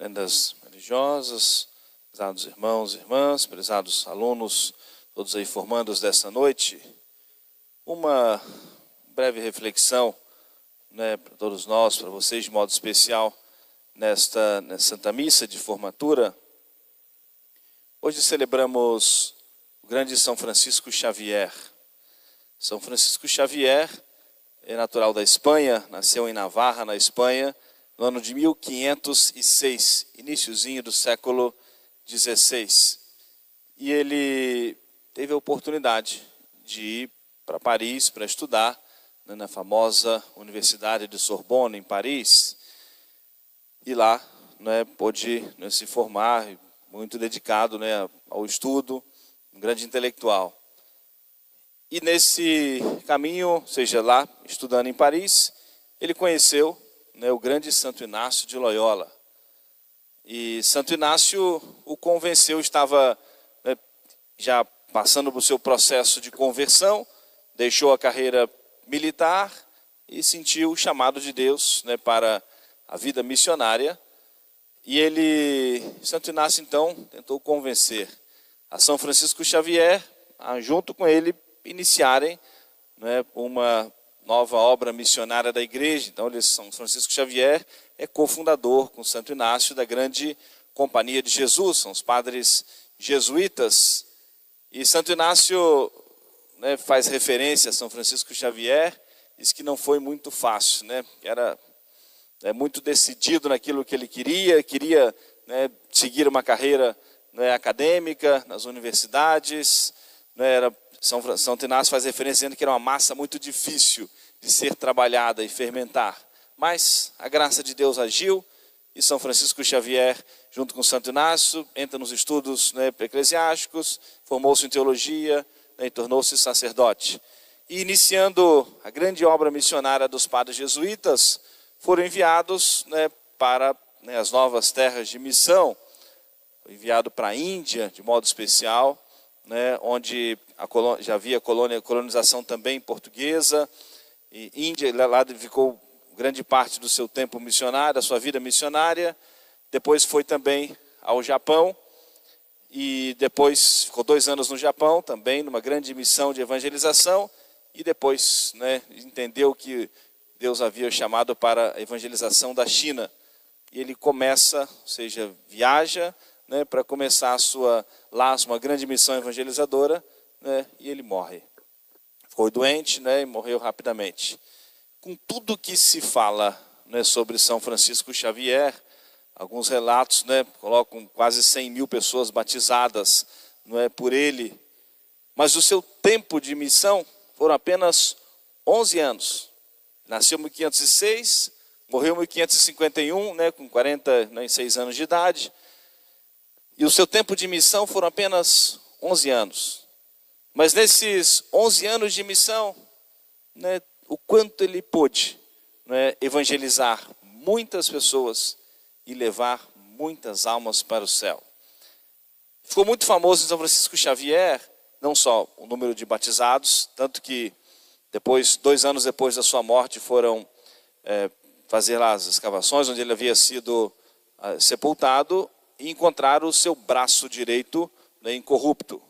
Lendas religiosas, prezados irmãos e irmãs, prezados alunos, todos aí formandos desta noite, uma breve reflexão, para todos nós, para vocês de modo especial, nesta Santa Missa de formatura. Hoje celebramos o grande São Francisco Xavier. São Francisco Xavier é natural da Espanha, nasceu em Navarra, na Espanha, no ano de 1506, iniciozinho do século XVI. E ele teve a oportunidade de ir para Paris para estudar, na famosa Universidade de Sorbonne, em Paris. E lá pôde se formar, muito dedicado ao estudo, um grande intelectual. E nesse caminho, ou seja, lá, estudando em Paris, ele conheceu o grande Santo Inácio de Loyola. E Santo Inácio o convenceu, estava já passando por seu processo de conversão, deixou a carreira militar e sentiu o chamado de Deus para a vida missionária. E Santo Inácio então tentou convencer a São Francisco Xavier a, junto com ele, iniciarem uma nova obra missionária da igreja. Então, São Francisco Xavier é cofundador com Santo Inácio da grande Companhia de Jesus, são os padres jesuítas. E Santo Inácio faz referência a São Francisco Xavier, diz que não foi muito fácil, era muito decidido naquilo que ele queria seguir uma carreira acadêmica nas universidades. Santo Inácio faz referência dizendo que era uma massa muito difícil de ser trabalhada e fermentar. Mas a graça de Deus agiu e São Francisco Xavier, junto com Santo Inácio, entra nos estudos eclesiásticos, formou-se em teologia e tornou-se sacerdote. E iniciando a grande obra missionária dos padres jesuítas, foram enviados para as novas terras de missão. Foi enviado para a Índia, de modo especial, onde já havia colonização também portuguesa. E Índia, lá ficou grande parte do seu tempo missionário, da sua vida missionária. Depois foi também ao Japão, e depois ficou 2 anos no Japão, também numa grande missão de evangelização, e depois entendeu que Deus havia chamado para a evangelização da China. E ele começa, ou seja, viaja para começar uma grande missão evangelizadora, e ele morre. Ficou doente e morreu rapidamente. Com tudo que se fala sobre São Francisco Xavier, alguns relatos colocam quase 100 mil pessoas batizadas por ele, mas o seu tempo de missão foram apenas 11 anos. Nasceu em 1506, morreu em 1551, com 46 anos de idade. E o seu tempo de missão foram apenas 11 anos. Mas nesses 11 anos de missão, o quanto ele pôde evangelizar muitas pessoas e levar muitas almas para o céu. Ficou muito famoso em São Francisco Xavier, não só o número de batizados, tanto que 2 anos depois da sua morte, foram fazer lá as escavações, onde ele havia sido sepultado, e encontraram o seu braço direito incorrupto.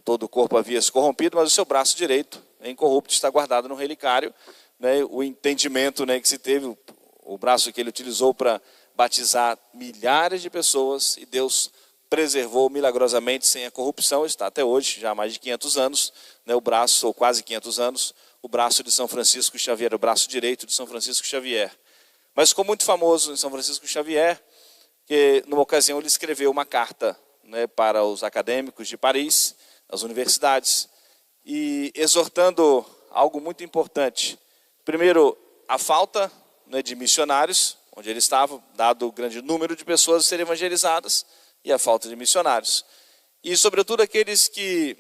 Todo o corpo havia se corrompido, mas o seu braço direito incorrupto está guardado no relicário. O entendimento que se teve, o braço que ele utilizou para batizar milhares de pessoas, e Deus preservou milagrosamente sem a corrupção, está até hoje, já há mais de 500 anos, o braço, ou quase 500 anos, o braço de São Francisco Xavier, o braço direito de São Francisco Xavier. Mas ficou muito famoso em São Francisco Xavier, que numa ocasião ele escreveu uma carta para os acadêmicos de Paris, as universidades, e exortando algo muito importante. Primeiro, a falta de missionários, onde ele estava, dado o grande número de pessoas a serem evangelizadas, e a falta de missionários. E, sobretudo, aqueles que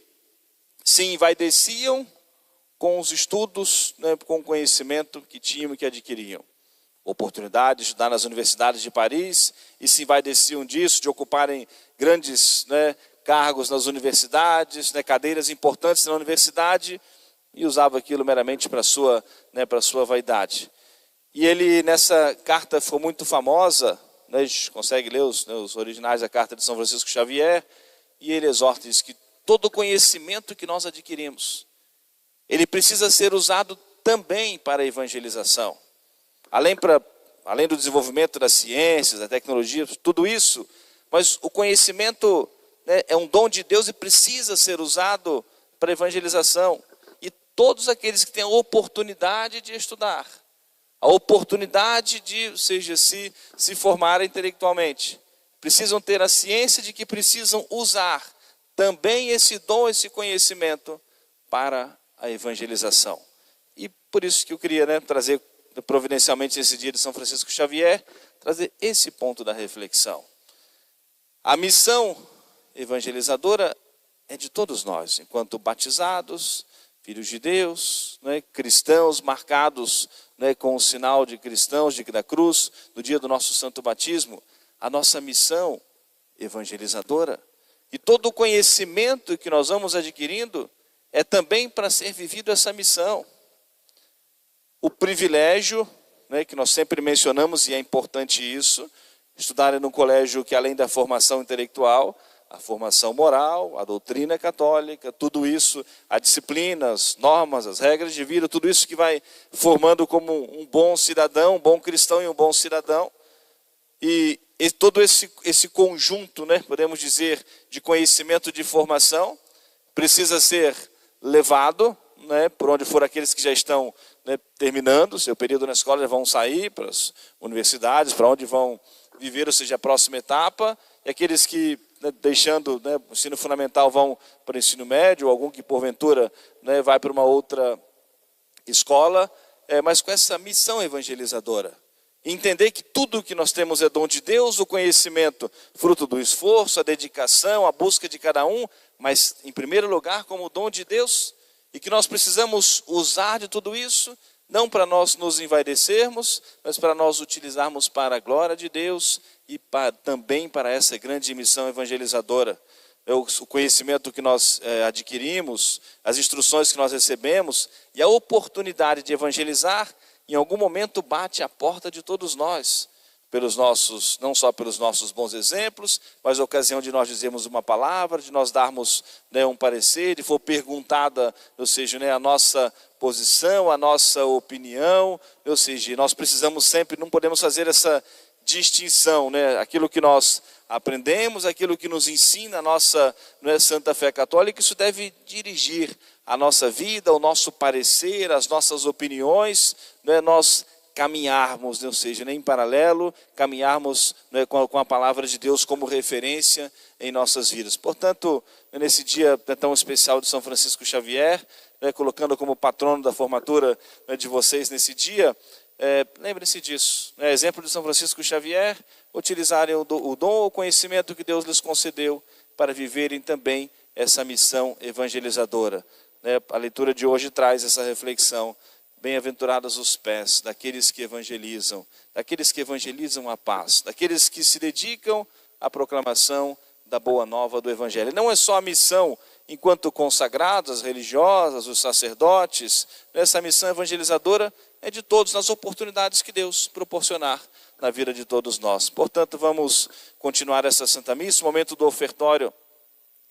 se envaideciam com os estudos, com o conhecimento que tinham e que adquiriam. Oportunidade de estudar nas universidades de Paris, e se envaideciam disso, de ocuparem grandes cargos nas universidades, cadeiras importantes na universidade, e usava aquilo meramente para sua vaidade. E ele, nessa carta, foi muito famosa, né, a gente consegue ler os originais da carta de São Francisco Xavier, e ele exorta isso, que todo conhecimento que nós adquirimos, ele precisa ser usado também para a evangelização. Além do desenvolvimento das ciências, da tecnologia, tudo isso, mas o conhecimento, né, é um dom de Deus e precisa ser usado para a evangelização. E todos aqueles que têm a oportunidade de estudar, a oportunidade de, ou seja, se formar intelectualmente, precisam ter a ciência de que precisam usar também esse dom, esse conhecimento para a evangelização. E por isso que eu queria, né, trazer providencialmente esse dia de São Francisco Xavier, trazer esse ponto da reflexão. A missão evangelizadora é de todos nós, enquanto batizados, filhos de Deus, né, cristãos marcados, né, com o sinal de cristãos da cruz, no dia do nosso santo batismo. A nossa missão evangelizadora e todo o conhecimento que nós vamos adquirindo é também para ser vivido essa missão. O privilégio, né, que nós sempre mencionamos, e é importante isso, estudar num colégio que, além da formação intelectual, a formação moral, a doutrina católica, tudo isso, as disciplinas, normas, as regras de vida, tudo isso que vai formando como um bom cidadão, um bom cristão e um bom cidadão. E todo esse conjunto, né, podemos dizer, de conhecimento, de formação, precisa ser levado, né, por onde for aqueles que já estão, né, terminando o seu período na escola, já vão sair para as universidades, para onde vão viver, ou seja, a próxima etapa, e aqueles que, né, deixando, né, o ensino fundamental, vão para o ensino médio, ou algum que porventura, né, vai para uma outra escola, mas com essa missão evangelizadora. Entender que tudo que nós temos é dom de Deus, o conhecimento, fruto do esforço, a dedicação, a busca de cada um, mas em primeiro lugar como dom de Deus, e que nós precisamos usar de tudo isso, não para nós nos envaidecermos, mas para nós utilizarmos para a glória de Deus e também para essa grande missão evangelizadora. O conhecimento que nós adquirimos, as instruções que nós recebemos e a oportunidade de evangelizar, em algum momento bate à porta de todos nós, não só pelos nossos bons exemplos, mas a ocasião de nós dizermos uma palavra, de nós darmos, né, um parecer, de for perguntada, ou seja, né, a nossa posição, a nossa opinião, ou seja, nós precisamos sempre, não podemos fazer essa distinção, né, aquilo que nós aprendemos, aquilo que nos ensina a nossa, né, Santa Fé Católica, isso deve dirigir a nossa vida, o nosso parecer, as nossas opiniões, né, nós caminharmos, ou seja, em paralelo, caminharmos, né, com a palavra de Deus como referência em nossas vidas. Portanto, nesse dia tão especial de São Francisco Xavier, né, colocando como patrono da formatura, né, de vocês nesse dia, lembrem-se disso, né, exemplo de São Francisco Xavier, utilizarem o dom, o conhecimento que Deus lhes concedeu para viverem também essa missão evangelizadora. Né, a leitura de hoje traz essa reflexão. Bem-aventurados os pés daqueles que evangelizam a paz, daqueles que se dedicam à proclamação da boa nova do Evangelho. Não é só a missão enquanto consagrados, religiosas, os sacerdotes, essa missão evangelizadora é de todos, nas oportunidades que Deus proporcionar na vida de todos nós. Portanto, vamos continuar essa Santa Missa, o momento do ofertório.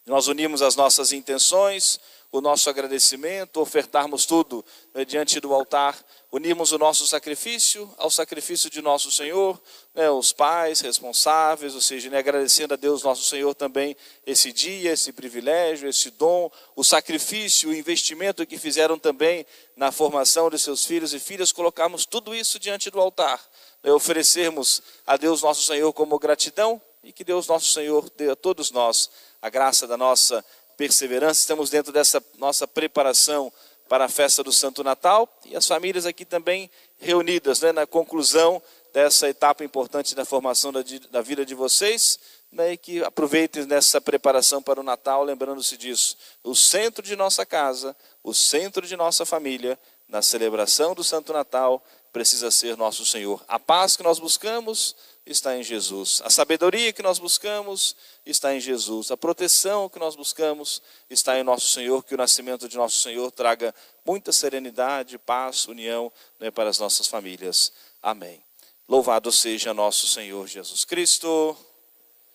Nós unimos as nossas intenções, o nosso agradecimento, ofertarmos tudo, né, diante do altar, unirmos o nosso sacrifício ao sacrifício de nosso Senhor, né, os pais responsáveis, ou seja, né, agradecendo a Deus nosso Senhor também esse dia, esse privilégio, esse dom, o sacrifício, o investimento que fizeram também na formação de seus filhos e filhas, colocarmos tudo isso diante do altar, né, oferecermos a Deus nosso Senhor como gratidão e que Deus nosso Senhor dê a todos nós a graça da nossa perseverança. Estamos dentro dessa nossa preparação para a festa do Santo Natal e as famílias aqui também reunidas, né, na conclusão dessa etapa importante da formação da vida de vocês, né, e que aproveitem nessa preparação para o Natal, lembrando-se disso. O centro de nossa casa, o centro de nossa família, na celebração do Santo Natal, precisa ser nosso Senhor. A paz que nós buscamos está em Jesus. A sabedoria que nós buscamos está em Jesus. A proteção que nós buscamos está em nosso Senhor. Que o nascimento de nosso Senhor traga muita serenidade, paz, união, né, para as nossas famílias. Amém. Louvado seja nosso Senhor Jesus Cristo.